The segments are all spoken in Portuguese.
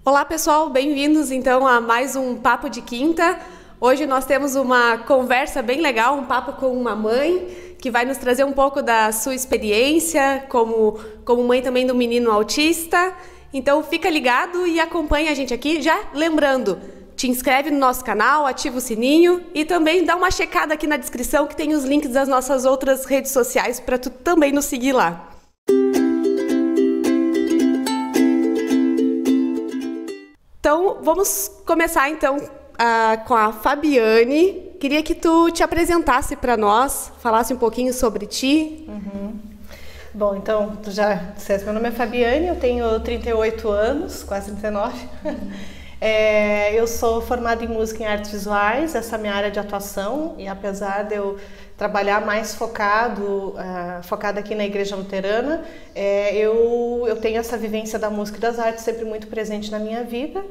Olá pessoal, bem-vindos então a mais um Papo de Quinta. Hoje nós temos uma conversa bem legal, um papo com uma mãe que vai nos trazer um pouco da sua experiência como mãe também do menino autista. Então fica ligado e acompanha a gente aqui. Já lembrando, te inscreve no nosso canal, ativa o sininho e também dá uma checada aqui na descrição que tem os links das nossas outras redes sociais para tu também nos seguir lá. Então, vamos começar então com a Fabiane. Queria que tu te apresentasse para nós, falasse um pouquinho sobre ti. Bom, então, tu já disseste, meu nome é Fabiane, eu tenho 38 anos, quase 39. Eu sou formada em música e artes visuais, essa é a minha área de atuação, e apesar de eu trabalhar mais focada aqui na Igreja Luterana, eu tenho essa vivência da música e das artes sempre muito presente na minha vida,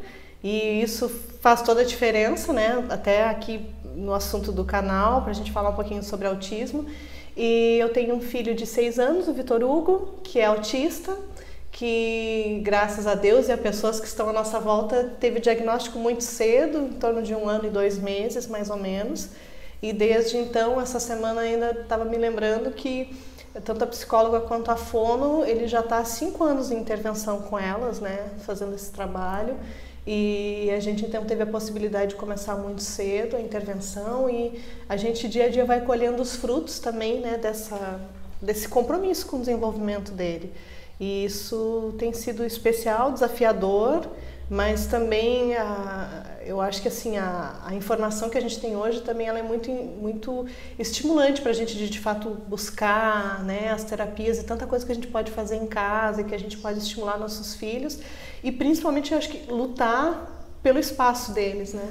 e isso faz toda a diferença, né? Até aqui no assunto do canal, para a gente falar um pouquinho sobre autismo. E eu tenho um filho de 6 anos, o Vitor Hugo, que é autista, que graças a Deus e a pessoas que estão à nossa volta teve diagnóstico muito cedo, em torno de 1 ano e 2 meses, mais ou menos. E desde então, essa semana ainda estava me lembrando que tanto a psicóloga quanto a fono, ele já está há 5 anos em intervenção com elas, né, fazendo esse trabalho. E a gente então teve a possibilidade de começar muito cedo a intervenção e a gente dia a dia vai colhendo os frutos também, né, desse compromisso com o desenvolvimento dele. E isso tem sido especial, desafiador, mas também eu acho que assim a informação que a gente tem hoje também ela é muito estimulante para a gente de fato buscar, né, as terapias e tanta coisa que a gente pode fazer em casa e que a gente pode estimular nossos filhos e principalmente eu acho que lutar pelo espaço deles, né?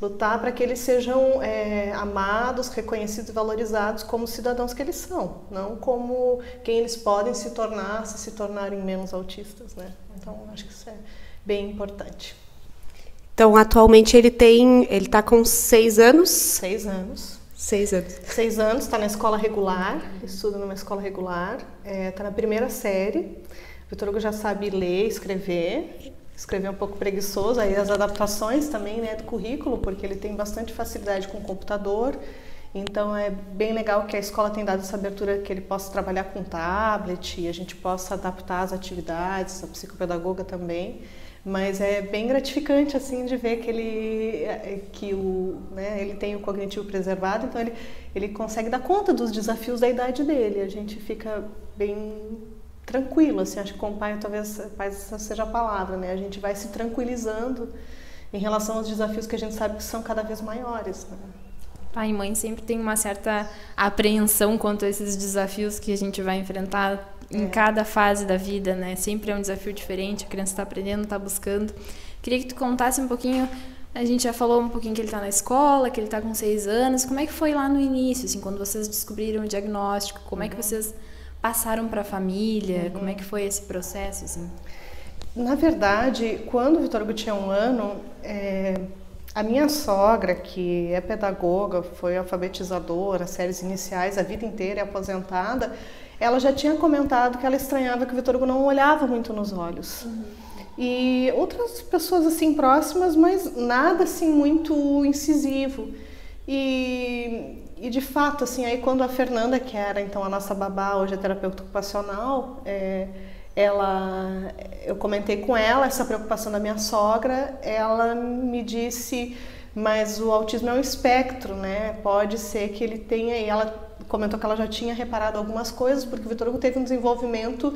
Lutar para que eles sejam amados, reconhecidos e valorizados como cidadãos que eles são, não como quem eles podem se tornar se tornarem menos autistas, né? Então acho que isso é bem importante. Então, atualmente ele está com 6 anos? 6 anos. 6 anos. 6 anos, está na escola regular, estuda numa escola regular, está na primeira série. O Vitor Hugo já sabe ler, escrever um pouco preguiçoso, aí as adaptações também, né, do currículo, porque ele tem bastante facilidade com o computador. Então é bem legal que a escola tem dado essa abertura que ele possa trabalhar com tablet e a gente possa adaptar as atividades, a psicopedagoga também. Mas é bem gratificante assim de ver que ele tem o cognitivo preservado, então ele consegue dar conta dos desafios da idade dele. A gente fica bem tranquilo, assim, acho que como pai talvez essa seja a palavra, né? A gente vai se tranquilizando em relação aos desafios que a gente sabe que são cada vez maiores, né? Pai e mãe sempre tem uma certa apreensão quanto a esses desafios que a gente vai enfrentar em cada fase da vida, né? Sempre é um desafio diferente, a criança está aprendendo, está buscando. Queria que tu contasse um pouquinho, a gente já falou um pouquinho que ele está na escola, que ele está com 6 anos, como é que foi lá no início, assim, quando vocês descobriram o diagnóstico, como é que vocês passaram para a família, como é que foi esse processo, assim? Na verdade, quando o Vitor Hugo tinha 1 ano, a minha sogra, que é pedagoga, foi alfabetizadora, séries iniciais, a vida inteira é aposentada, ela já tinha comentado que ela estranhava que o Vitor Hugo não olhava muito nos olhos. E outras pessoas assim próximas, mas nada assim muito incisivo. E de fato, assim, aí quando a Fernanda, que era então a nossa babá, hoje é terapeuta ocupacional, eu comentei com ela essa preocupação da minha sogra, ela me disse, mas o autismo é um espectro, né? Pode ser que ele tenha, e ela comentou que ela já tinha reparado algumas coisas, porque o Vitor Hugo teve um desenvolvimento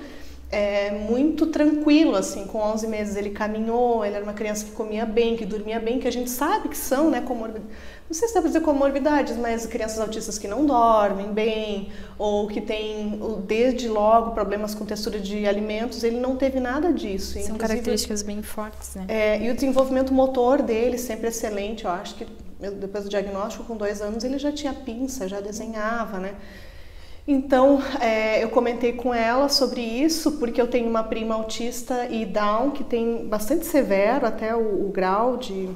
muito tranquilo, assim, com 11 meses ele caminhou, ele era uma criança que comia bem, que dormia bem, que a gente sabe que são, né, não sei se dá para dizer comorbidades, mas crianças autistas que não dormem bem, ou que têm, desde logo, problemas com textura de alimentos, ele não teve nada disso. São características bem fortes, né? E o desenvolvimento motor dele sempre excelente, eu acho que depois do diagnóstico, com 2 anos, ele já tinha pinça, já desenhava, né? Então, eu comentei com ela sobre isso, porque eu tenho uma prima autista e Down, que tem bastante severo, até o grau de...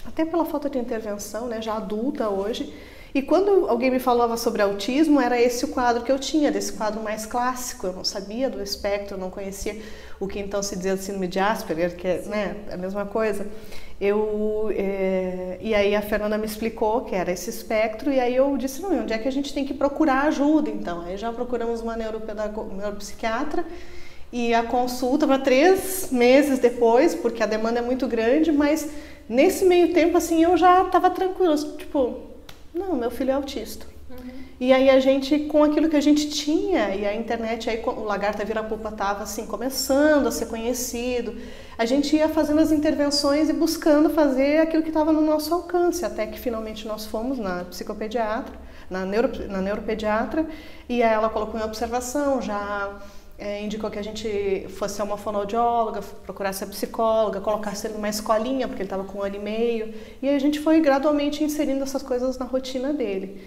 até pela falta de intervenção, né, já adulta hoje, E quando alguém me falava sobre autismo, era esse o quadro que eu tinha, desse quadro mais clássico. Eu não sabia do espectro, eu não conhecia o que então se dizia síndrome de Asperger, que é, né, a mesma coisa. E aí a Fernanda me explicou que era esse espectro, e aí eu disse, não, onde é que a gente tem que procurar ajuda então? Aí já procuramos uma neuropsiquiatra, e a consulta para 3 meses depois, porque a demanda é muito grande, mas nesse meio tempo assim eu já estava tranquila, tipo, não, meu filho é autista. E aí a gente, com aquilo que a gente tinha, e a internet, aí o Lagarta Vira-Pupa estava assim, começando a ser conhecido, a gente ia fazendo as intervenções e buscando fazer aquilo que estava no nosso alcance, até que finalmente nós fomos na psicopediatra, na neuropediatra, e aí ela colocou em observação, já indicou que a gente fosse a uma fonoaudióloga, procurasse a psicóloga, colocasse ele numa escolinha, porque ele estava com 1 ano e meio, e aí a gente foi gradualmente inserindo essas coisas na rotina dele.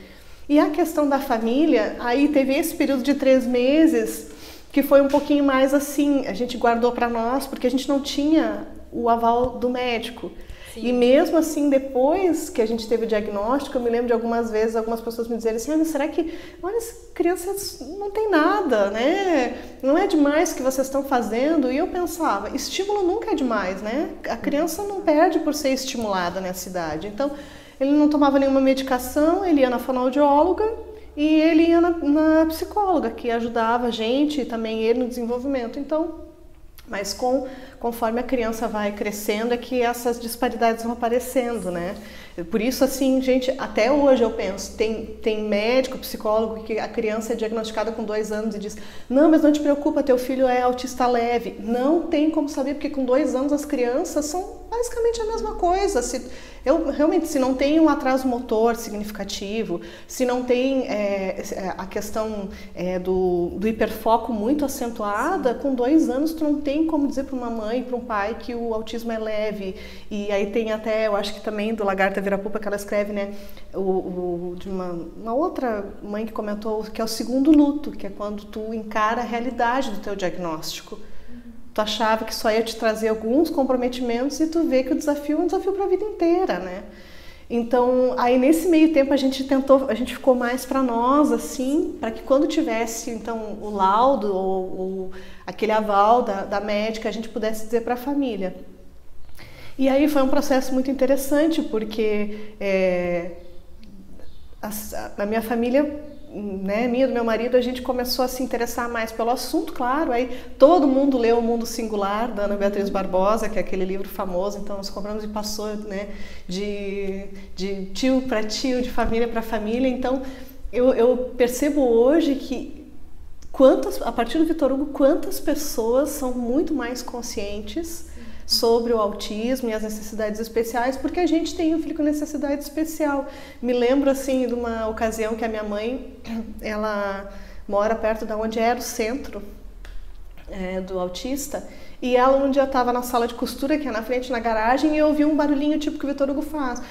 E a questão da família, aí teve esse período de 3 meses que foi um pouquinho mais assim, a gente guardou para nós, porque a gente não tinha o aval do médico. Sim. E mesmo assim, depois que a gente teve o diagnóstico, eu me lembro de algumas vezes, algumas pessoas me dizerem assim, será que, olha, essa criança não tem nada, né? Não é demais o que vocês estão fazendo? E eu pensava, estímulo nunca é demais, né? A criança não perde por ser estimulada nessa idade. Então, ele não tomava nenhuma medicação, ele ia na fonoaudióloga e ele ia na psicóloga, que ajudava a gente e também ele no desenvolvimento. Então, mas conforme a criança vai crescendo é que essas disparidades vão aparecendo, né? Por isso, assim, gente, até hoje eu penso, tem médico, psicólogo, que a criança é diagnosticada com 2 anos e diz, não, mas não te preocupa, teu filho é autista leve. Não tem como saber, porque com 2 anos as crianças são basicamente a mesma coisa. Se não tem um atraso motor significativo, se não tem a questão do hiperfoco muito acentuada, com 2 anos tu não tem como dizer para uma mãe, para um pai que o autismo é leve. E aí tem até, eu acho que também do Lagarta Vira-Pupa que ela escreve, né, de uma outra mãe que comentou que é o segundo luto, que é quando tu encara a realidade do teu diagnóstico. Tu achava que só ia te trazer alguns comprometimentos e tu vê que o desafio é um desafio para a vida inteira, né? Então, aí nesse meio tempo a gente ficou mais para nós, assim, para que quando tivesse então o laudo ou aquele aval da médica, a gente pudesse dizer para a família. E aí foi um processo muito interessante, porque a minha família, né, minha e do meu marido, a gente começou a se interessar mais pelo assunto, claro, aí todo mundo leu O Mundo Singular, da Ana Beatriz Barbosa, que é aquele livro famoso, então nós compramos e passou, né, de tio para tio, de família para família. Então eu percebo hoje que a partir do Vitor Hugo, quantas pessoas são muito mais conscientes sobre o autismo e as necessidades especiais, porque a gente tem um filho com necessidade especial. Me lembro, assim, de uma ocasião que a minha mãe, ela mora perto de onde era o centro do autista, e ela um dia estava na sala de costura, que é na frente, na garagem, e eu ouvi um barulhinho tipo que o Vitor Hugo faz.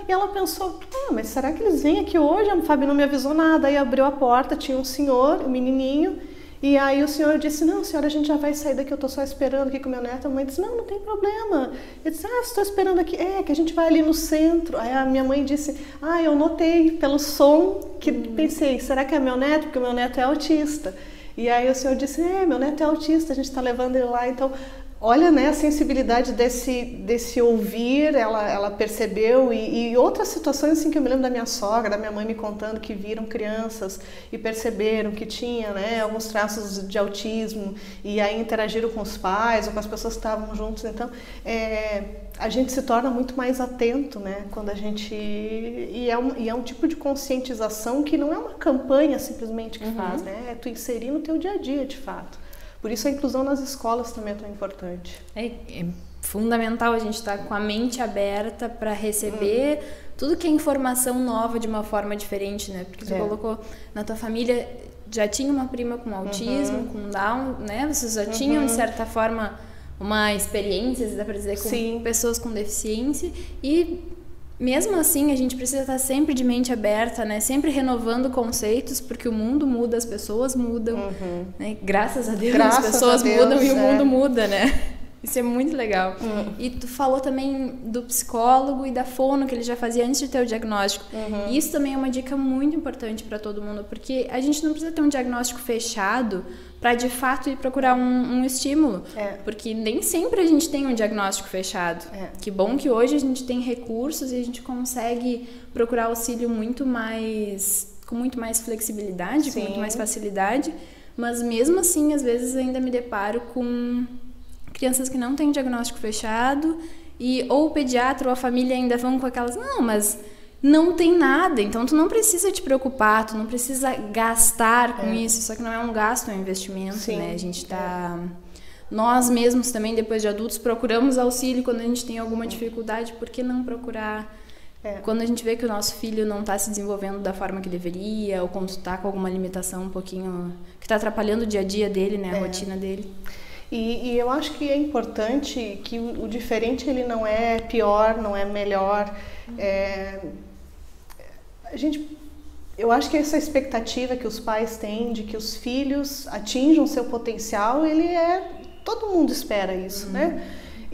E ela pensou, mas será que eles vêm aqui hoje? A Fabi não me avisou nada. Aí abriu a porta, tinha um senhor, um menininho, e aí o senhor disse, não, senhora, a gente já vai sair daqui, eu tô só esperando aqui com o meu neto. A mãe disse, não tem problema. Eu disse, estou esperando aqui. Que a gente vai ali no centro. Aí a minha mãe disse, eu notei pelo som que pensei, será que é meu neto? Porque o meu neto é autista. E aí o senhor disse, meu neto é autista, a gente está levando ele lá. Então, olha, né, a sensibilidade desse ouvir, ela percebeu, e outras situações assim que eu me lembro da minha sogra, da minha mãe me contando que viram crianças e perceberam que tinha, né, alguns traços de autismo, e aí interagiram com os pais ou com as pessoas que estavam juntos. Então, a gente se torna muito mais atento, né, quando a gente... E é um tipo de conscientização que não é uma campanha simplesmente que faz, né, é tu inserir no teu dia a dia, de fato. Por isso a inclusão nas escolas também é tão importante. É fundamental a gente estar com a mente aberta para receber tudo que é informação nova de uma forma diferente, né? Porque tu colocou na tua família, já tinha uma prima com autismo, com Down, né? Vocês já tinham, de certa forma, uma experiência, se dá para dizer, com pessoas com deficiência. E mesmo assim, a gente precisa estar sempre de mente aberta, né? Sempre renovando conceitos, porque o mundo muda, as pessoas mudam, né? Graças a Deus, as pessoas mudam e o mundo muda, né? Isso é muito legal. E tu falou também do psicólogo e da fono que ele já fazia antes de ter o diagnóstico. E isso também é uma dica muito importante para todo mundo, porque a gente não precisa ter um diagnóstico fechado para de fato ir procurar um estímulo. Porque nem sempre a gente tem um diagnóstico fechado. Que bom que hoje a gente tem recursos e a gente consegue procurar auxílio com muito mais flexibilidade, com muito mais facilidade. Mas mesmo assim, às vezes ainda me deparo com crianças que não têm diagnóstico fechado e ou o pediatra ou a família ainda vão com aquelas, não, mas não tem nada, então tu não precisa te preocupar, tu não precisa gastar com isso, só que não é um gasto, é um investimento, né? A gente tá... Nós mesmos também, depois de adultos, procuramos auxílio quando a gente tem alguma dificuldade, por que não procurar? Quando a gente vê que o nosso filho não está se desenvolvendo da forma que deveria, ou quando está com alguma limitação um pouquinho, que está atrapalhando o dia a dia dele, né, a rotina dele. E eu acho que é importante que o diferente ele não é pior, não é melhor. Eu acho que essa expectativa que os pais têm de que os filhos atinjam seu potencial, todo mundo espera isso, né?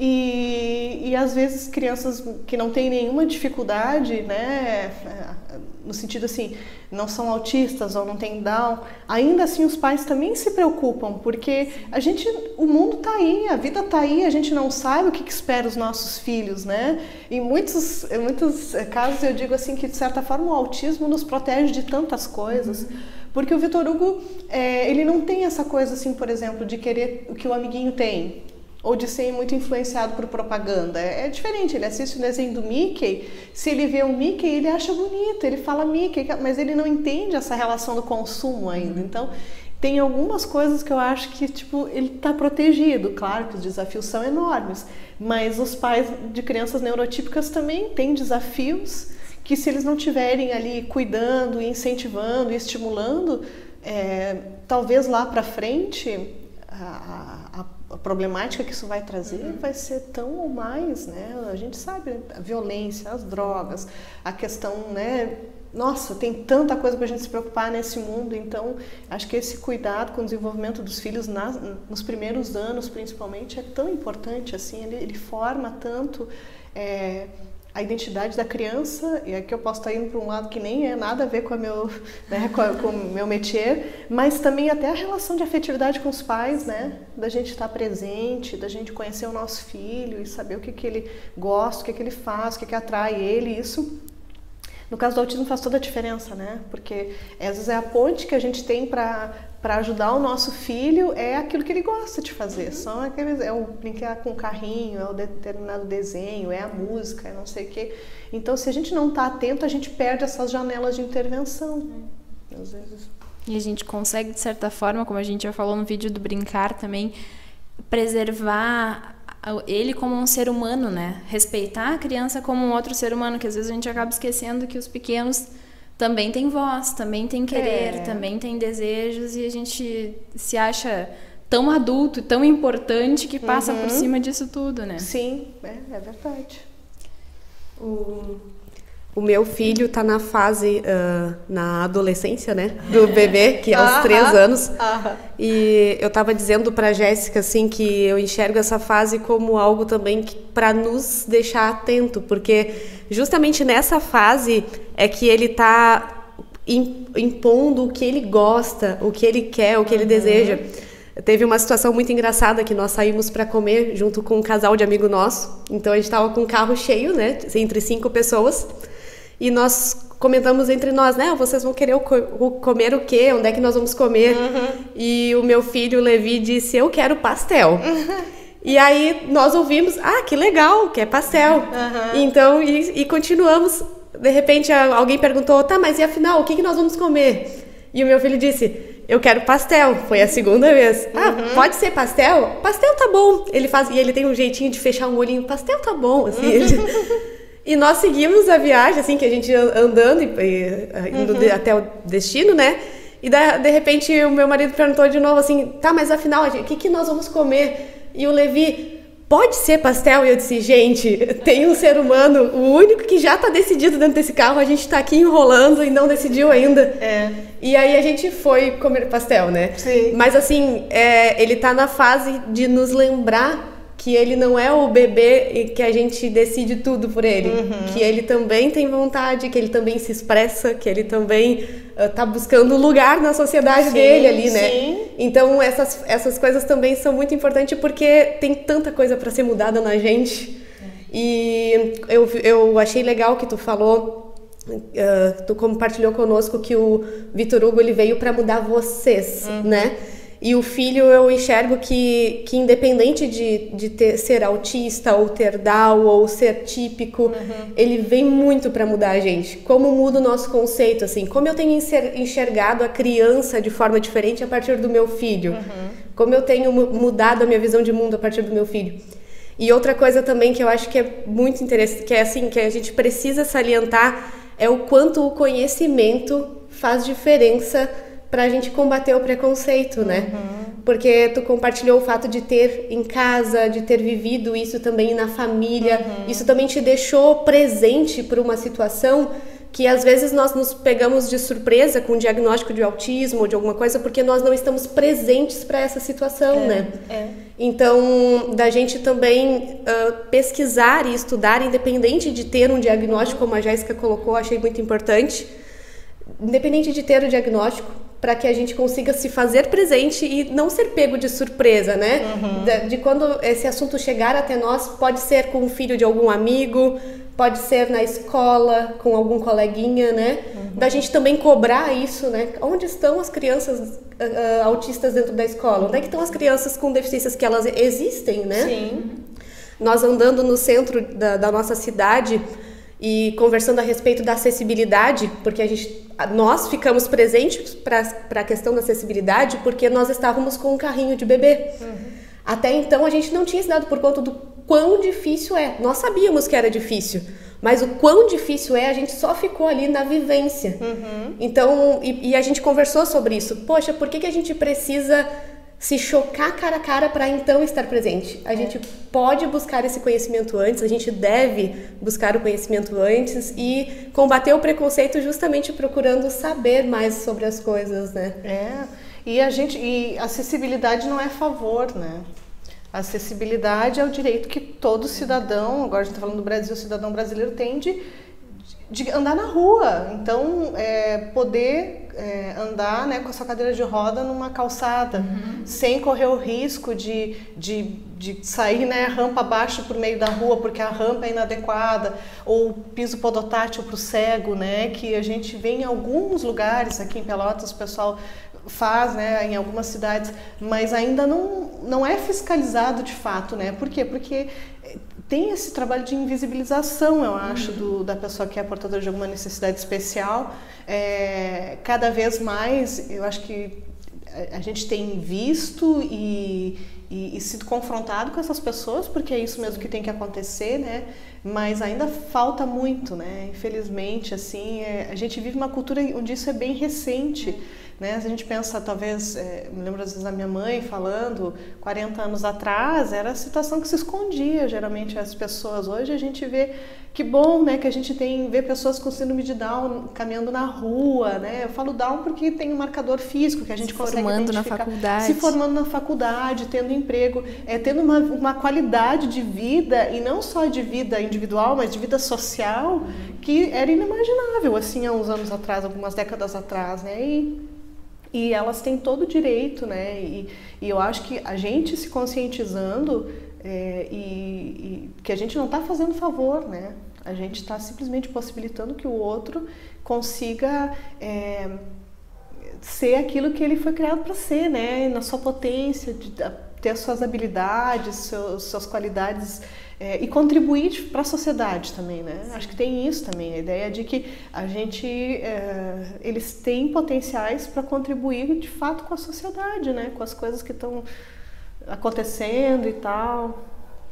E às vezes crianças que não têm nenhuma dificuldade, né, no sentido assim, não são autistas ou não têm Down, ainda assim os pais também se preocupam, porque o mundo tá aí, a vida tá aí, a gente não sabe o que espera os nossos filhos, né? Em muitos casos eu digo assim que de certa forma o autismo nos protege de tantas coisas. Porque o Vitor Hugo, ele não tem essa coisa assim, por exemplo, de querer o que o amiguinho tem. Ou de ser muito influenciado por propaganda. É diferente, ele assiste o desenho do Mickey, se ele vê o Mickey, ele acha bonito, ele fala Mickey, mas ele não entende essa relação do consumo ainda. Então, tem algumas coisas que eu acho que, tipo, ele está protegido. Claro que os desafios são enormes, mas os pais de crianças neurotípicas também têm desafios que, se eles não estiverem ali cuidando, incentivando e estimulando, talvez lá para frente a problemática que isso vai trazer vai ser tão ou mais, né? A gente sabe, né? A violência, as drogas, a questão, né? Nossa, tem tanta coisa para a gente se preocupar nesse mundo, então acho que esse cuidado com o desenvolvimento dos filhos nos primeiros anos, principalmente, é tão importante, assim, ele forma tanto a identidade da criança, e aqui eu posso estar indo para um lado que nem é nada a ver com o meu métier, mas também até a relação de afetividade com os pais, né? Da gente estar presente, da gente conhecer o nosso filho e saber o que ele gosta, o que ele faz, o que atrai ele, isso... No caso do autismo faz toda a diferença, né? Porque às vezes é a ponte que a gente tem para ajudar o nosso filho, é aquilo que ele gosta de fazer. São aqueles, o brincar com o carrinho, é o determinado desenho, é a música, é não sei o quê. Então, se a gente não está atento, a gente perde essas janelas de intervenção. Às vezes. E a gente consegue, de certa forma, como a gente já falou no vídeo do brincar também, preservar ele como um ser humano, né? Respeitar a criança como um outro ser humano, que às vezes a gente acaba esquecendo que os pequenos também têm voz, também têm querer, também têm desejos, e a gente se acha tão adulto, tão importante que passa por cima disso tudo, né? Sim, é verdade. O meu filho está na fase, na adolescência, né, do bebê, que é aos 3 anos. E eu estava dizendo para a Jéssica, assim, que eu enxergo essa fase como algo também para nos deixar atento, porque justamente nessa fase é que ele está impondo o que ele gosta, o que ele quer, o que ele deseja. Teve uma situação muito engraçada que nós saímos para comer junto com um casal de amigo nosso. Então a gente estava com um carro cheio, né, entre 5 pessoas. E nós comentamos entre nós, né? Vocês vão querer comer o quê? Onde é que nós vamos comer? E o meu filho, o Levi, disse, eu quero pastel. E aí nós ouvimos, que legal, quer pastel. Então, e continuamos. De repente, alguém perguntou, tá, mas e afinal, o que nós vamos comer? E o meu filho disse, eu quero pastel. Foi a segunda vez. Pode ser pastel? Pastel tá bom. E ele tem um jeitinho de fechar um olhinho. Pastel tá bom, assim. E nós seguimos a viagem, assim, que a gente andando indo até o destino, né? E de repente o meu marido perguntou de novo assim, tá, mas afinal, o que nós vamos comer? E o Levi, pode ser pastel? E eu disse, gente, tem um ser humano, o único que já tá decidido dentro desse carro, a gente tá aqui enrolando e não decidiu ainda. E aí a gente foi comer pastel, né? Sim. Mas assim, ele tá na fase de nos lembrar que ele não é o bebê e que a gente decide tudo por ele, que ele também tem vontade, que ele também se expressa, que ele também tá buscando lugar na sociedade dele ali, né? Sim. Então essas coisas também são muito importantes porque tem tanta coisa para ser mudada na gente. E eu achei legal que tu falou, tu compartilhou conosco que o Vitor Hugo ele veio para mudar vocês, né? E o filho, eu enxergo que independente de ser autista, ou ter Down, ou ser típico, ele vem muito para mudar a gente. Como muda o nosso conceito, assim. Como eu tenho enxergado a criança de forma diferente a partir do meu filho. Como eu tenho mudado a minha visão de mundo a partir do meu filho. E outra coisa também que eu acho que é muito interessante, que é assim, que a gente precisa salientar, é o quanto o conhecimento faz diferença para a gente combater o preconceito, né? Porque tu compartilhou o fato de ter em casa, de ter vivido isso também na família, isso também te deixou presente por uma situação que às vezes nós nos pegamos de surpresa com o diagnóstico de autismo ou de alguma coisa porque nós não estamos presentes para essa situação, né? Então, da gente também pesquisar e estudar, independente de ter um diagnóstico, como a Jéssica colocou, achei muito importante, independente de ter o diagnóstico, para que a gente consiga se fazer presente e não ser pego de surpresa, né? De quando esse assunto chegar até nós, pode ser com o filho de algum amigo, pode ser na escola, com algum coleguinha, né? Da gente também cobrar isso, né? Onde estão as crianças autistas dentro da escola? Onde é que estão as crianças com deficiências que elas existem, né? Sim. Nós andando no centro da nossa cidade e conversando a respeito da acessibilidade, porque nós ficamos presentes para a questão da acessibilidade porque nós estávamos com um carrinho de bebê. Até então a gente não tinha se dado por conta do quão difícil é. Nós sabíamos que era difícil, mas o quão difícil é, a gente só ficou ali na vivência. Então, e a gente conversou sobre isso. Poxa, por que a gente precisa se chocar cara a cara para então estar presente? A gente pode buscar esse conhecimento antes, a gente deve buscar o conhecimento antes e combater o preconceito justamente procurando saber mais sobre as coisas, né? E acessibilidade não é favor, né? Acessibilidade é o direito que todo cidadão, agora a gente está falando do Brasil, o cidadão brasileiro tem de andar na rua. Então, poder andar, né, com a sua cadeira de roda numa calçada, sem correr o risco de sair, né, rampa abaixo por meio da rua porque a rampa é inadequada, ou piso podotátil para o cego, né, que a gente vê em alguns lugares aqui em Pelotas, o pessoal faz, né, em algumas cidades, mas ainda não é fiscalizado de fato, né? Por quê? Porque tem esse trabalho de invisibilização, eu acho, da pessoa que é portadora de alguma necessidade especial. Cada vez mais, eu acho que a gente tem visto e sido confrontado com essas pessoas, porque é isso mesmo que tem que acontecer, né? Mas ainda falta muito, né? Infelizmente, assim, a gente vive uma cultura onde isso é bem recente, né? Se a gente pensa, talvez, me lembro às vezes da minha mãe falando, 40 anos atrás, era a situação que se escondia, geralmente, as pessoas. Hoje a gente vê, que bom, né, que a gente vê pessoas com síndrome de Down caminhando na rua, né? Eu falo Down porque tem um marcador físico que a gente consegue identificar. Se formando na faculdade, tendo emprego, tendo uma qualidade de vida, e não só de vida individual, mas de vida social, que era inimaginável, assim, há uns anos atrás, algumas décadas atrás, né? E elas têm todo o direito, né? E eu acho que a gente se conscientizando e que a gente não está fazendo favor, né? A gente está simplesmente possibilitando que o outro consiga ser aquilo que ele foi criado para ser, né? Na sua potência, de ter as suas habilidades, suas qualidades e contribuir para a sociedade também, né? Sim. Acho que tem isso também, a ideia de que a gente, eles têm potenciais para contribuir de fato com a sociedade, né? Com as coisas que estão acontecendo e tal.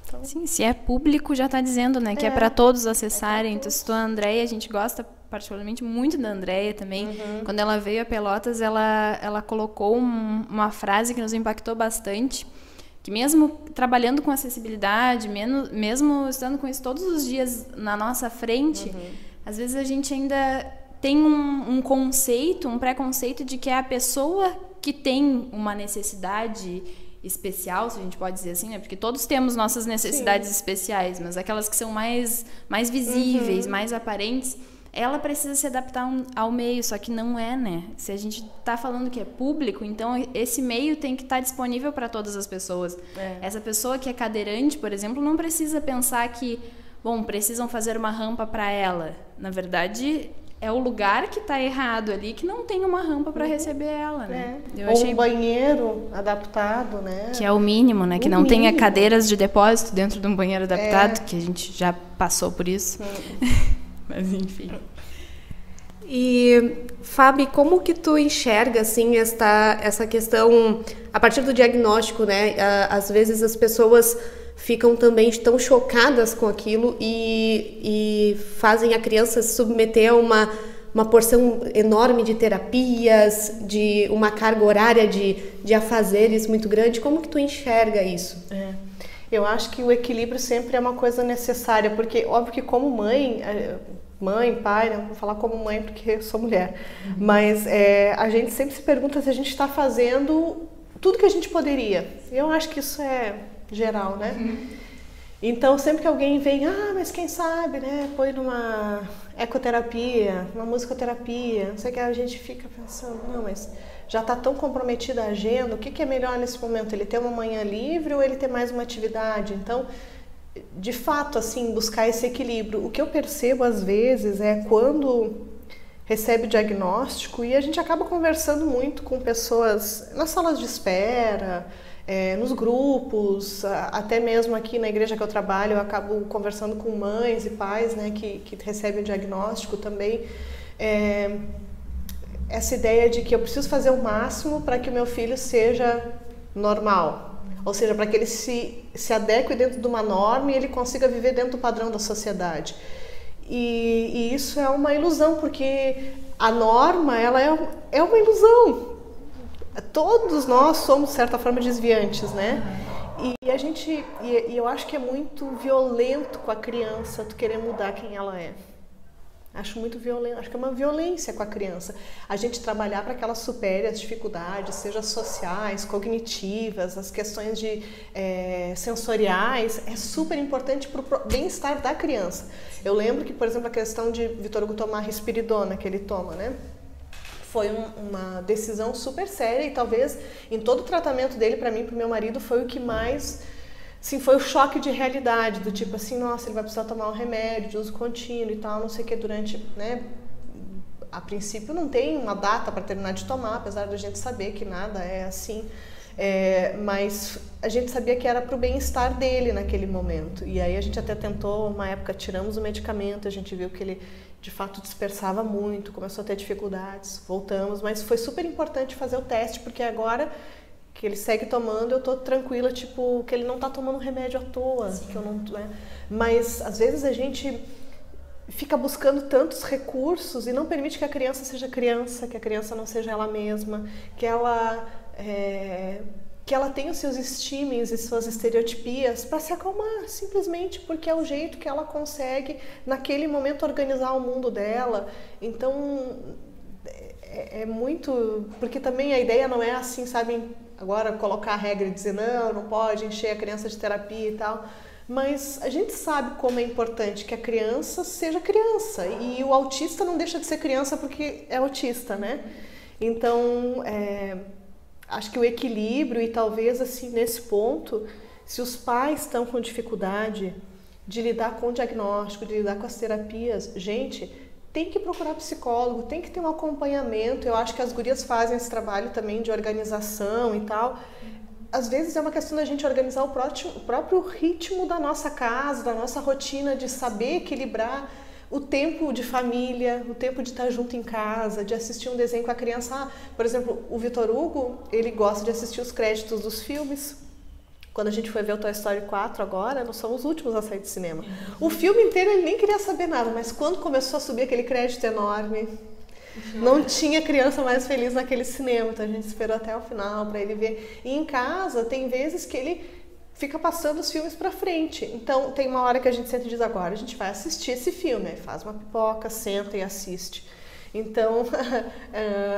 Então... Sim, se é público já está dizendo, né? Que é para todos acessarem. Então, se tu, a Andréia, a gente gosta particularmente muito da Andréia também. Quando ela veio a Pelotas, ela colocou uma frase que nos impactou bastante, que mesmo trabalhando com acessibilidade, mesmo estando com isso todos os dias na nossa frente, às vezes a gente ainda tem um conceito, um preconceito de que é a pessoa que tem uma necessidade especial, se a gente pode dizer assim, né? Porque todos temos nossas necessidades especiais, mas aquelas que são mais visíveis, mais aparentes, ela precisa se adaptar ao meio, só que não é, né? Se a gente tá falando que é público, então esse meio tem que estar disponível para todas as pessoas. Essa pessoa que é cadeirante, por exemplo, não precisa pensar que, bom, precisam fazer uma rampa para ela. Na verdade, é o lugar que está errado ali, que não tem uma rampa para receber ela, né? Ou um banheiro adaptado, né? Que é o mínimo, né? Que não tenha cadeiras de depósito dentro de um banheiro adaptado, que a gente já passou por isso. Mas enfim. E, Fábio, como que tu enxerga, assim, essa questão, a partir do diagnóstico, né? Às vezes as pessoas ficam também tão chocadas com aquilo e fazem a criança se submeter a uma porção enorme de terapias, de uma carga horária de afazeres muito grande. Como que tu enxerga isso? Eu acho que o equilíbrio sempre é uma coisa necessária, porque óbvio que como mãe, pai, não vou falar como mãe porque eu sou mulher, mas a gente sempre se pergunta se a gente está fazendo tudo que a gente poderia. Eu acho que isso é geral, né? Então, sempre que alguém vem, mas quem sabe, né, põe numa ecoterapia, uma musicoterapia, não sei o que, a gente fica pensando, não, mas já está tão comprometida a agenda, o que é melhor nesse momento? Ele ter uma manhã livre ou ele ter mais uma atividade? Então, de fato, assim, buscar esse equilíbrio. O que eu percebo, às vezes, é quando recebe o diagnóstico e a gente acaba conversando muito com pessoas nas salas de espera, nos grupos, até mesmo aqui na igreja que eu trabalho, eu acabo conversando com mães e pais, né, que recebem o diagnóstico também. Essa ideia de que eu preciso fazer o máximo para que o meu filho seja normal, ou seja, para que ele se adeque dentro de uma norma e ele consiga viver dentro do padrão da sociedade. E isso é uma ilusão, porque a norma, ela é uma ilusão. Todos nós somos, de certa forma, desviantes, né? E eu acho que é muito violento com a criança tu querer mudar quem ela é. Acho muito violento, acho que é uma violência com a criança. A gente trabalhar para que ela supere as dificuldades, seja sociais, cognitivas, as questões sensoriais, é super importante para o bem-estar da criança. Eu lembro que, por exemplo, a questão de Vitor Hugo tomar risperidona, que ele toma, né? Foi uma decisão super séria e talvez em todo o tratamento dele, para mim e para o meu marido, foi o que mais... Sim, foi o choque de realidade, do tipo assim, nossa, ele vai precisar tomar um remédio de uso contínuo e tal, não sei o que, durante, né, a princípio não tem uma data para terminar de tomar, apesar da gente saber que nada é assim, mas a gente sabia que era para o bem-estar dele naquele momento, e aí a gente até tentou, uma época, tiramos o medicamento, a gente viu que ele de fato dispersava muito, começou a ter dificuldades, voltamos, mas foi super importante fazer o teste, porque agora... que ele segue tomando, eu tô tranquila, tipo, que ele não tá tomando remédio à toa, que eu não, né? Mas às vezes a gente fica buscando tantos recursos e não permite que a criança seja criança, que a criança não seja ela mesma, que ela tenha os seus estímulos e suas estereotipias para se acalmar, simplesmente porque é o jeito que ela consegue naquele momento organizar o mundo dela. Então é muito, porque também a ideia não é assim, sabe, agora colocar a regra e dizer não pode encher a criança de terapia e tal, mas a gente sabe como é importante que a criança seja criança e o autista não deixa de ser criança porque é autista, né? Então, acho que o equilíbrio e talvez assim nesse ponto, se os pais estão com dificuldade de lidar com o diagnóstico, de lidar com as terapias, gente, tem que procurar psicólogo, tem que ter um acompanhamento. Eu acho que as gurias fazem esse trabalho também de organização e tal. Às vezes é uma questão da gente organizar o próprio ritmo da nossa casa, da nossa rotina, de saber equilibrar o tempo de família, o tempo de estar junto em casa, de assistir um desenho com a criança. Por exemplo, o Vitor Hugo, ele gosta de assistir os créditos dos filmes. Quando a gente foi ver o Toy Story 4 agora, nós somos os últimos a sair do cinema. O filme inteiro ele nem queria saber nada, mas quando começou a subir aquele crédito enorme, não tinha criança mais feliz naquele cinema. Então a gente esperou até o final para ele ver. E em casa tem vezes que ele fica passando os filmes para frente. Então tem uma hora que a gente senta e diz agora, a gente vai assistir esse filme. Aí faz uma pipoca, senta e assiste. Então,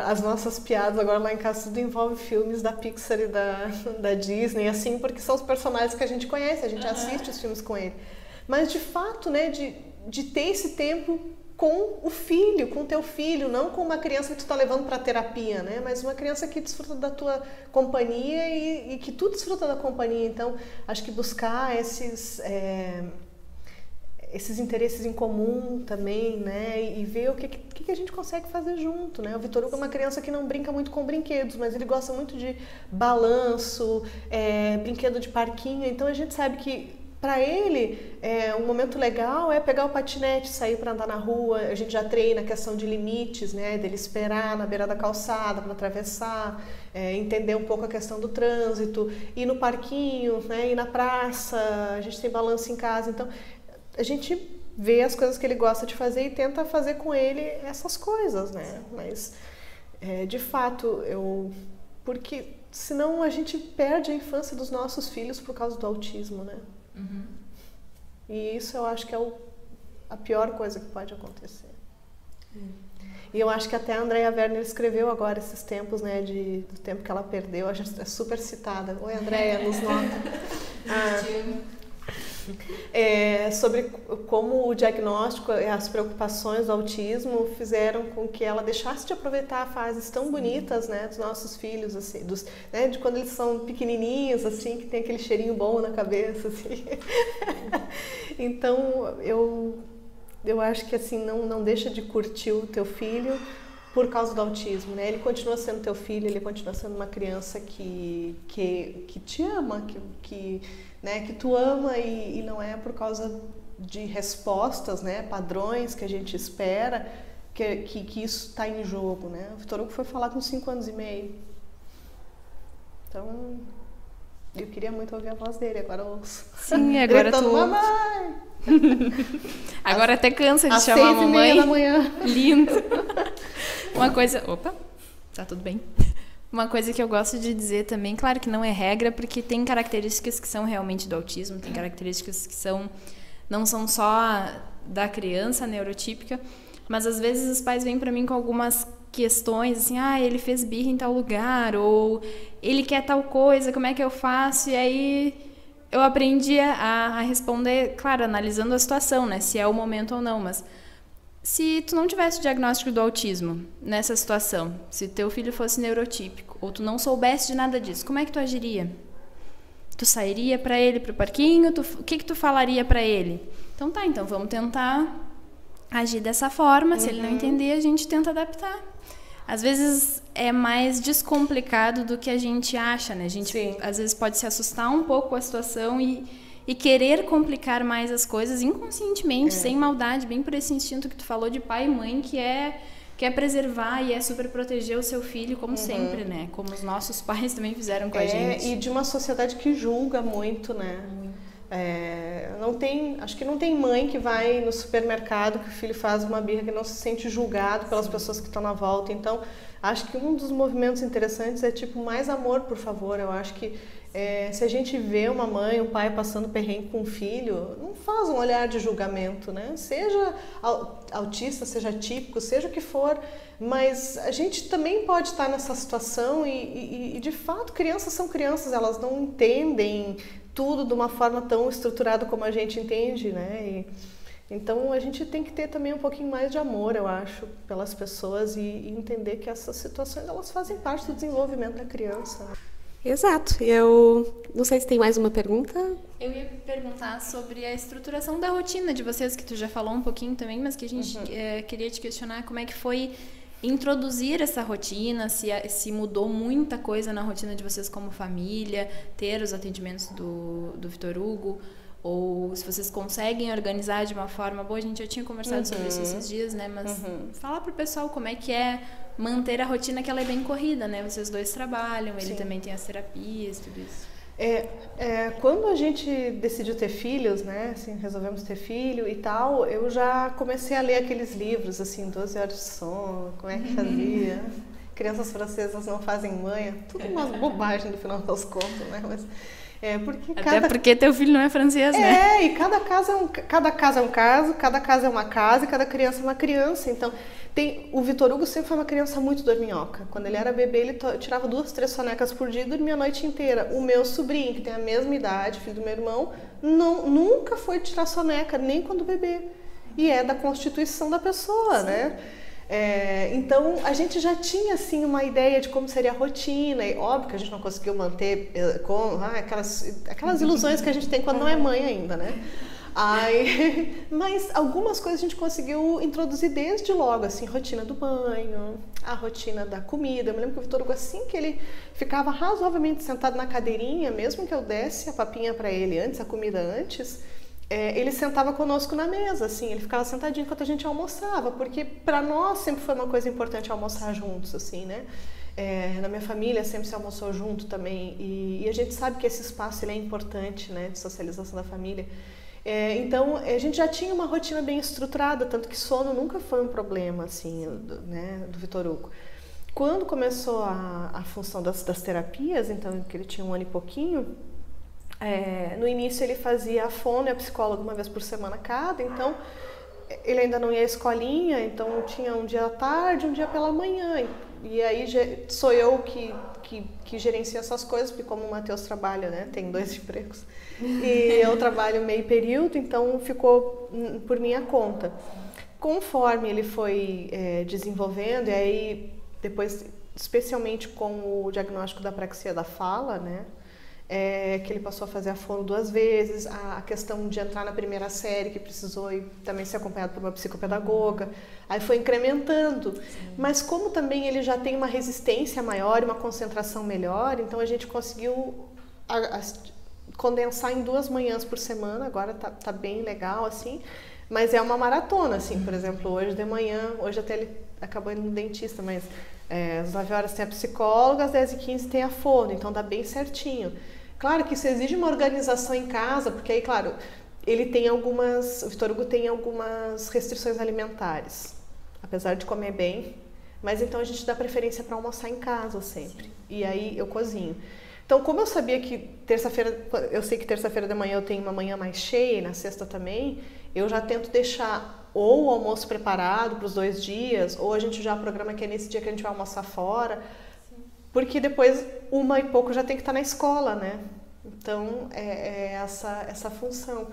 as nossas piadas agora lá em casa tudo envolve filmes da Pixar e da Disney, assim, porque são os personagens que a gente conhece, a gente assiste os filmes com ele. Mas, de fato, né, de ter esse tempo com o filho, com o teu filho, não com uma criança que tu está levando para terapia, né? Mas uma criança que desfruta da tua companhia e que tu desfruta da companhia. Então, acho que buscar esses interesses em comum também, né? E ver o que a gente consegue fazer junto, né? O Vitor Hugo é uma criança que não brinca muito com brinquedos, mas ele gosta muito de balanço, brinquedo de parquinho. Então, a gente sabe que para ele, um momento legal é pegar o patinete, sair para andar na rua. A gente já treina a questão de limites, né? Dele esperar na beira da calçada para atravessar, entender um pouco a questão do trânsito, ir no parquinho, né? Ir na praça. A gente tem balanço em casa, então a gente vê as coisas que ele gosta de fazer e tenta fazer com ele essas coisas, né? Mas, de fato, porque senão a gente perde a infância dos nossos filhos por causa do autismo, né? Uhum. E isso eu acho que é a pior coisa que pode acontecer. E eu acho que até a Andrea Werner escreveu agora esses tempos, né, do tempo que ela perdeu. A gente é super citada. Oi, Andrea, nos nota. Sobre como o diagnóstico e as preocupações do autismo fizeram com que ela deixasse de aproveitar fases tão bonitas, né, dos nossos filhos, assim, né, de quando eles são pequenininhos, assim, que tem aquele cheirinho bom na cabeça, assim. Então, eu acho que assim não deixa de curtir o teu filho por causa do autismo, né? Ele continua sendo teu filho, ele continua sendo uma criança que te ama, né, que tu ama e não é por causa de respostas, né, padrões que a gente espera que isso está em jogo, né? O Vitor Hugo foi falar com 5 anos e meio. Então, eu queria muito ouvir a voz dele, agora eu ouço. Sim, agora gritando, mamãe! Agora até cansa de chamar a mamãe. Às 6:30 da manhã. Lindo. Uma coisa... Opa, tá tudo bem. Uma coisa que eu gosto de dizer também, claro que não é regra, porque tem características que são realmente do autismo, tem características que não são só da criança neurotípica, mas às vezes os pais vêm para mim com algumas questões, assim, ele fez birra em tal lugar, ou ele quer tal coisa, como é que eu faço? E aí eu aprendi a responder, claro, analisando a situação, né, se é o momento ou não, mas se tu não tivesse o diagnóstico do autismo nessa situação, se teu filho fosse neurotípico, ou tu não soubesse de nada disso, como é que tu agiria? Tu sairia para ele pro parquinho? O que tu falaria para ele? Então vamos tentar agir dessa forma, se ele não entender, a gente tenta adaptar. Às vezes é mais descomplicado do que a gente acha, né? A gente às vezes pode se assustar um pouco com a situação e querer complicar mais as coisas inconscientemente, sem maldade, bem por esse instinto que tu falou de pai e mãe, que é preservar e é super proteger o seu filho, como sempre, né? Como os nossos pais também fizeram com a gente. E de uma sociedade que julga muito, né? Acho que não tem mãe que vai no supermercado que o filho faz uma birra que não se sente julgado pelas pessoas que estão na volta. Então, acho que um dos movimentos interessantes é tipo, mais amor, por favor. Eu acho que se a gente vê uma mãe, um pai passando perrengue com um filho, não faz um olhar de julgamento, né? Seja autista, seja típico, seja o que for, mas a gente também pode estar nessa situação e de fato, crianças são crianças, elas não entendem tudo de uma forma tão estruturada como a gente entende, né? Então a gente tem que ter também um pouquinho mais de amor, eu acho, pelas pessoas e entender que essas situações elas fazem parte do desenvolvimento da criança. Exato. Eu não sei se tem mais uma pergunta. Eu ia perguntar sobre a estruturação da rotina de vocês, que tu já falou um pouquinho também, mas que a gente queria te questionar como é que foi introduzir essa rotina, se mudou muita coisa na rotina de vocês como família, ter os atendimentos do Vitor Hugo, ou se vocês conseguem organizar de uma forma boa. A gente já tinha conversado sobre isso esses dias, né? Mas fala pro pessoal como é que é manter a rotina, que ela é bem corrida, né? Vocês dois trabalham, ele também tem as terapias, tudo isso. Quando a gente decidiu ter filhos, né, assim, resolvemos ter filho e tal, eu já comecei a ler aqueles livros, assim, 12 horas de sono, como é que fazia, crianças francesas não fazem manha, tudo umas bobagens no final das contas, né, mas Porque Até porque teu filho não é francês, né? E cada casa é um caso, cada casa é uma casa e cada criança é uma criança. Então, o Vitor Hugo sempre foi uma criança muito dorminhoca. Quando ele era bebê, ele tirava 2, 3 sonecas por dia e dormia a noite inteira. O meu sobrinho, que tem a mesma idade, filho do meu irmão, nunca foi tirar soneca, nem quando bebê. E é da constituição da pessoa, né? Então, a gente já tinha, assim, uma ideia de como seria a rotina. E óbvio que a gente não conseguiu manter aquelas ilusões que a gente tem quando não é mãe ainda, né? Mas algumas coisas a gente conseguiu introduzir desde logo, assim, rotina do banho, a rotina da comida. Eu me lembro que o Vitor Hugo, assim que ele ficava razoavelmente sentado na cadeirinha, mesmo que eu desse a papinha para ele antes, a comida antes, ele sentava conosco na mesa, assim, ele ficava sentadinho enquanto a gente almoçava, porque para nós sempre foi uma coisa importante almoçar juntos, assim, né? Na minha família sempre se almoçou junto também, e a gente sabe que esse espaço ele é importante, né, de socialização da família. Então, a gente já tinha uma rotina bem estruturada, tanto que sono nunca foi um problema, assim, do Vitor Hugo. Quando começou a função das terapias, então, que ele tinha 1 ano e pouquinho, no início ele fazia a fono e a psicóloga uma vez por semana cada, então ele ainda não ia à escolinha, então tinha um dia à tarde, um dia pela manhã, e aí sou eu que gerencio essas coisas, porque como o Matheus trabalha, né, tem 2 empregos, e eu trabalho meio período, então ficou por minha conta. Conforme ele foi desenvolvendo, e aí depois, especialmente com o diagnóstico da apraxia da fala, né, que ele passou a fazer a fono 2 vezes, a questão de entrar na primeira série, que precisou também ser acompanhado por uma psicopedagoga, aí foi incrementando. Sim. Mas como também ele já tem uma resistência maior, uma concentração melhor, então a gente conseguiu condensar em 2 manhãs por semana, agora tá bem legal, assim, mas é uma maratona, assim, por exemplo, hoje de manhã, hoje até ele acabou indo no dentista, mas às 9 horas tem a psicóloga, às 10h15 tem a fono, então dá bem certinho. Claro que isso exige uma organização em casa, porque aí, claro, o Vitor Hugo tem algumas restrições alimentares, apesar de comer bem, mas então a gente dá preferência para almoçar em casa sempre. Sim. E aí eu cozinho. Então, como eu sabia que eu sei que terça-feira de manhã eu tenho uma manhã mais cheia, e na sexta também, eu já tento deixar ou o almoço preparado para os 2 dias, ou a gente já programa que é nesse dia que a gente vai almoçar fora, porque depois 1h pouco já tem que estar na escola, né? Então, essa função.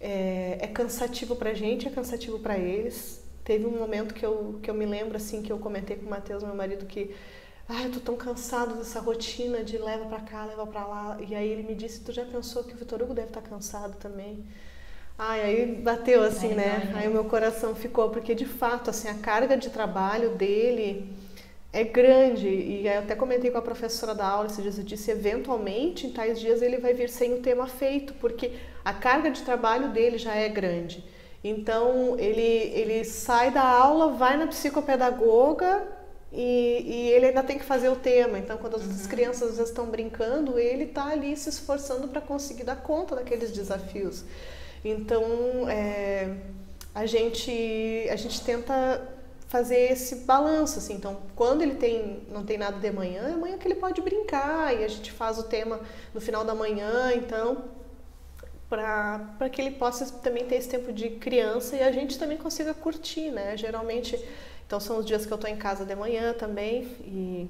É cansativo pra gente, é cansativo para eles. Teve um momento que eu me lembro, assim, que eu comentei com o Matheus, meu marido, que eu tô tão cansado dessa rotina de leva pra cá, leva pra lá. E aí ele me disse, tu já pensou que o Vitor Hugo deve estar cansado também? Aí bateu assim, né? Aí o meu coração ficou, porque de fato, assim, a carga de trabalho dele é grande. E aí eu até comentei com a professora da aula esses dias, eu disse, eventualmente, em tais dias ele vai vir sem o tema feito, porque a carga de trabalho dele já é grande. Então, ele sai da aula, vai na psicopedagoga e ele ainda tem que fazer o tema. Então, quando as crianças às vezes estão brincando, ele está ali se esforçando para conseguir dar conta daqueles desafios. Então, a gente tenta fazer esse balanço, assim. Então, quando ele não tem nada de manhã, é amanhã que ele pode brincar e a gente faz o tema no final da manhã, então, para que ele possa também ter esse tempo de criança e a gente também consiga curtir, né? Geralmente, então são os dias que eu estou em casa de manhã também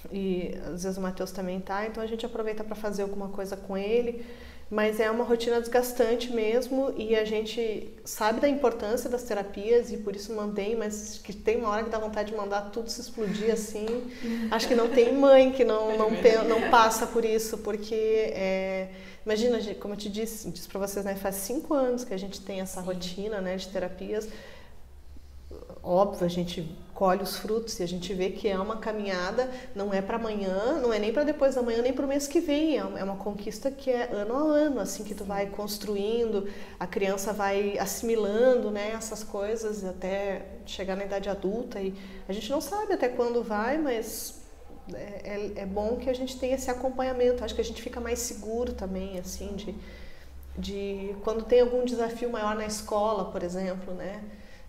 e às vezes o Matheus também tá, então a gente aproveita para fazer alguma coisa com ele. Mas é uma rotina desgastante mesmo e a gente sabe da importância das terapias e por isso mantém, mas que tem uma hora que dá vontade de mandar tudo se explodir assim. Acho que não tem mãe que não passa por isso, porque imagina, como eu disse para vocês, né, faz 5 anos que a gente tem essa rotina, né, de terapias. Óbvio, a gente colhe os frutos e a gente vê que é uma caminhada, não é para amanhã, não é nem para depois da manhã, nem para o mês que vem, é uma conquista que é ano a ano, assim, que tu vai construindo, a criança vai assimilando, né, essas coisas até chegar na idade adulta e a gente não sabe até quando vai, mas é bom que a gente tenha esse acompanhamento, acho que a gente fica mais seguro também, assim, de quando tem algum desafio maior na escola, por exemplo, né,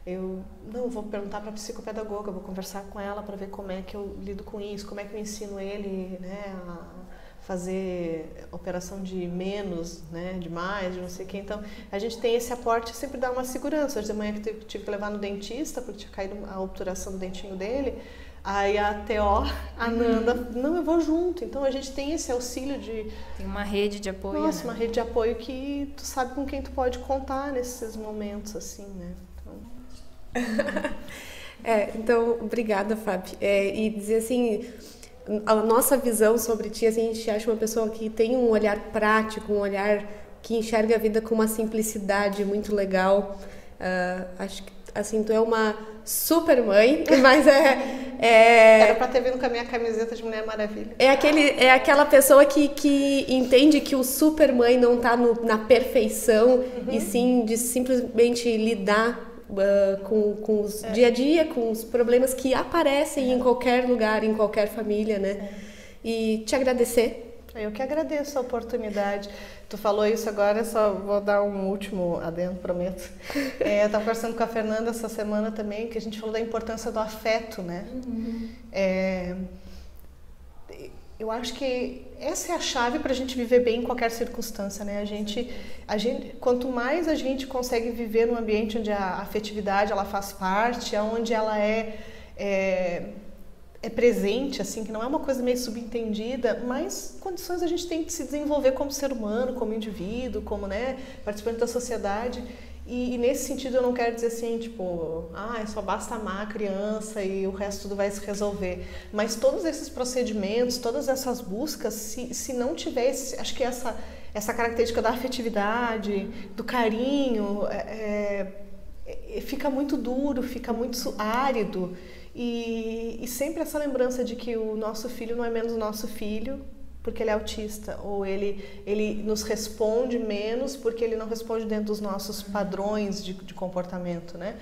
eu não vou perguntar para a psicopedagoga, vou conversar com ela para ver como é que eu lido com isso, como é que eu ensino ele, né, a fazer operação de menos, né, de mais, de não sei o que. Então, a gente tem esse aporte, sempre dá uma segurança. Hoje de manhã que eu tive que levar no dentista, porque tinha caído a obturação do dentinho dele. Aí a TO, a Nanda, não, eu vou junto. Então, a gente tem esse auxílio de... Tem uma rede de apoio, Nossa, né? uma rede de apoio que tu sabe com quem tu pode contar nesses momentos, assim, né? Então... Então, obrigada, Fábio. E dizer assim... A nossa visão sobre ti, assim, a gente acha uma pessoa que tem um olhar prático, um olhar que enxerga a vida com uma simplicidade muito legal. Acho que, assim, tu é uma super mãe, mas Era pra ter vindo com a minha camiseta de Mulher Maravilha. É aquela pessoa que entende que o super mãe não tá na perfeição, e sim de simplesmente lidar com os dia a dia, com os problemas que aparecem em qualquer lugar, em qualquer família, né? E te agradecer. Eu que agradeço a oportunidade. Tu falou isso agora, só vou dar um último adendo, prometo. Eu estava conversando com a Fernanda essa semana também, que a gente falou da importância do afeto, né? Eu acho que essa é a chave para a gente viver bem em qualquer circunstância, né? Quanto mais a gente consegue viver num ambiente onde a afetividade ela faz parte, onde ela é presente, assim, que não é uma coisa meio subentendida, mais condições a gente tem de se desenvolver como ser humano, como indivíduo, como, né, participante da sociedade. E nesse sentido eu não quero dizer assim, tipo, só basta amar a criança e o resto tudo vai se resolver. Mas todos esses procedimentos, todas essas buscas, se não tivesse, acho que essa característica da afetividade, do carinho, fica muito duro, fica muito árido. E sempre essa lembrança de que o nosso filho não é menos o nosso filho porque ele é autista, ou ele nos responde menos porque ele não responde dentro dos nossos padrões de comportamento, né?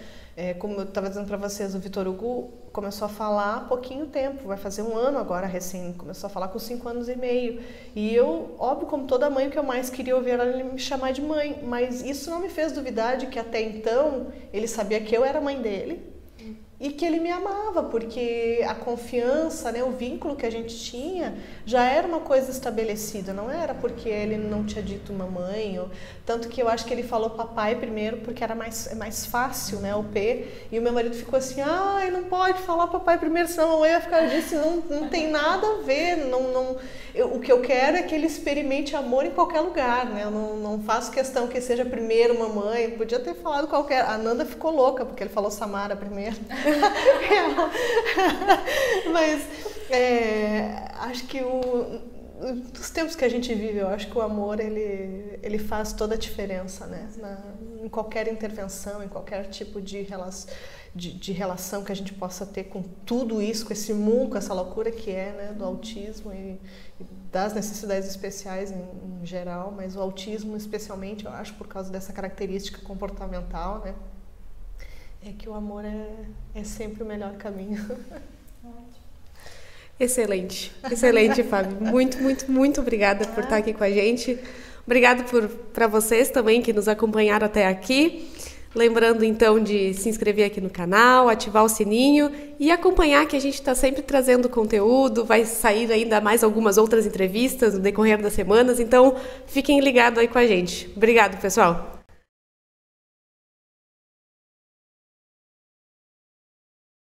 Como eu estava dizendo para vocês, o Vitor Hugo começou a falar há pouquinho tempo, vai fazer 1 ano agora recém, começou a falar com 5 anos e meio. E eu, óbvio, como toda mãe, o que eu mais queria ouvir era ele me chamar de mãe, mas isso não me fez duvidar de que até então ele sabia que eu era mãe dele, e que ele me amava, porque a confiança, né, o vínculo que a gente tinha já era uma coisa estabelecida, não era porque ele não tinha dito mamãe, tanto que eu acho que ele falou papai primeiro porque era mais fácil, né, o P, e o meu marido ficou assim, não pode falar papai primeiro, senão a mamãe vai ficar, eu disse, não tem nada a ver, o que eu quero é que ele experimente amor em qualquer lugar, né, eu não faço questão que seja primeiro mamãe, podia ter falado qualquer, a Nanda ficou louca porque ele falou Samara primeiro. Mas acho que dos tempos que a gente vive, eu acho que o amor ele faz toda a diferença, né? Em qualquer intervenção, em qualquer tipo de relação que a gente possa ter com tudo isso, com esse mundo, com essa loucura que é, né, do autismo e das necessidades especiais em geral, mas o autismo especialmente, eu acho, por causa dessa característica comportamental, né? É que o amor é sempre o melhor caminho. Excelente, excelente, Fábio. Muito, muito, muito obrigada por estar aqui com a gente. Obrigada para vocês também que nos acompanharam até aqui. Lembrando, então, de se inscrever aqui no canal, ativar o sininho e acompanhar que a gente está sempre trazendo conteúdo. Vai sair ainda mais algumas outras entrevistas no decorrer das semanas, então fiquem ligados aí com a gente. Obrigado, pessoal.